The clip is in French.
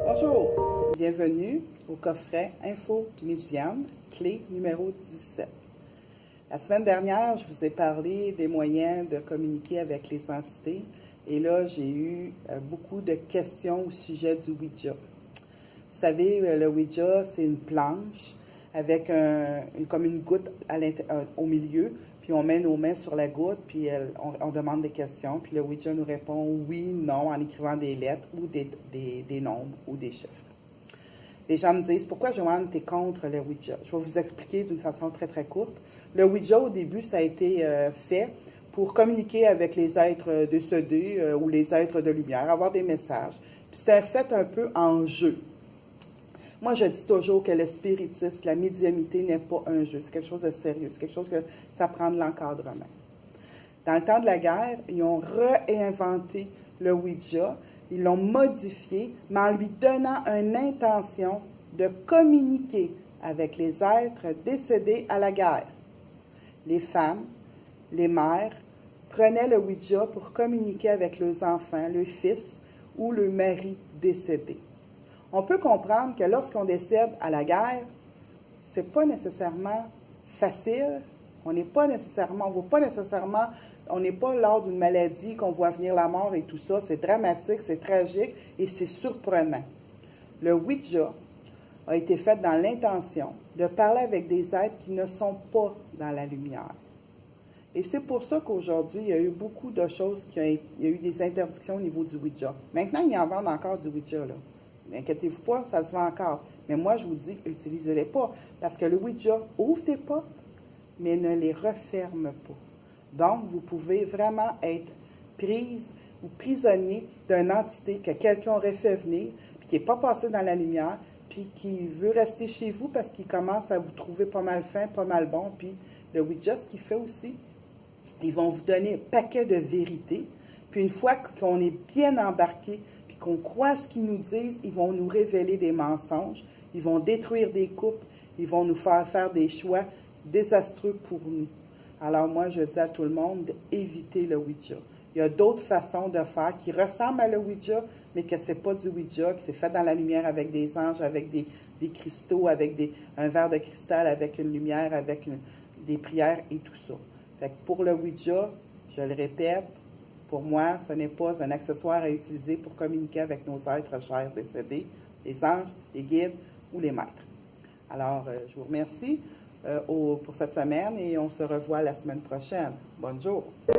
Bonjour, bienvenue au coffret Info Médium, clé numéro 17. La semaine dernière, je vous ai parlé des moyens de communiquer avec les entités et là, j'ai eu beaucoup de questions au sujet du Ouija. Vous savez, le Ouija, c'est une planche avec comme une goutte au milieu, puis on met nos mains sur la goutte, puis on demande des questions, puis le Ouija nous répond oui, non, en écrivant des lettres ou des nombres ou des chiffres. Les gens me disent, pourquoi Joanne, t'es contre le Ouija? Je vais vous expliquer d'une façon très, très courte. Le Ouija, au début, ça a été fait pour communiquer avec les êtres décédés ou les êtres de lumière, avoir des messages. Puis c'était fait un peu en jeu. Moi, je dis toujours que le spiritisme, la médiumnité n'est pas un jeu. C'est quelque chose de sérieux. C'est quelque chose que ça prend de l'encadrement. Dans le temps de la guerre, ils ont réinventé le Ouija. Ils l'ont modifié, mais en lui donnant une intention de communiquer avec les êtres décédés à la guerre. Les femmes, les mères, prenaient le Ouija pour communiquer avec leurs enfants, leurs fils ou leur mari décédé. On peut comprendre que lorsqu'on décède à la guerre, c'est pas nécessairement facile. On n'est pas nécessairement, on n'est pas lors d'une maladie qu'on voit venir la mort et tout ça. C'est dramatique, c'est tragique et c'est surprenant. Le Ouija a été fait dans l'intention de parler avec des êtres qui ne sont pas dans la lumière. Et c'est pour ça qu'aujourd'hui, il y a eu beaucoup de choses, il y a eu des interdictions au niveau du Ouija. Maintenant, il y en vend encore du Ouija, là. N'inquiétez-vous pas, ça se vend encore. Mais moi, je vous dis, utilisez-les pas. Parce que le Ouija ouvre des portes, mais ne les referme pas. Donc, vous pouvez vraiment être prise ou prisonnier d'une entité que quelqu'un aurait fait venir, puis qui n'est pas passé dans la lumière, puis qui veut rester chez vous parce qu'il commence à vous trouver pas mal fin, pas mal bon. Puis le Ouija, ce qu'il fait aussi, ils vont vous donner un paquet de vérités. Puis une fois qu'on est bien embarqué, puis qu'on croit ce qu'ils nous disent, ils vont nous révéler des mensonges, ils vont détruire des couples, ils vont nous faire faire des choix désastreux pour nous. Alors moi, je dis à tout le monde d'éviter le Ouija. Il y a d'autres façons de faire qui ressemblent à le Ouija, mais que ce n'est pas du Ouija, que c'est fait dans la lumière avec des anges, avec des cristaux, avec un verre de cristal, avec une lumière, avec des prières et tout ça. Fait que pour le Ouija, je le répète, pour moi, ce n'est pas un accessoire à utiliser pour communiquer avec nos êtres chers décédés, les anges, les guides ou les maîtres. Alors, je vous remercie pour cette semaine et on se revoit la semaine prochaine. Bonne journée.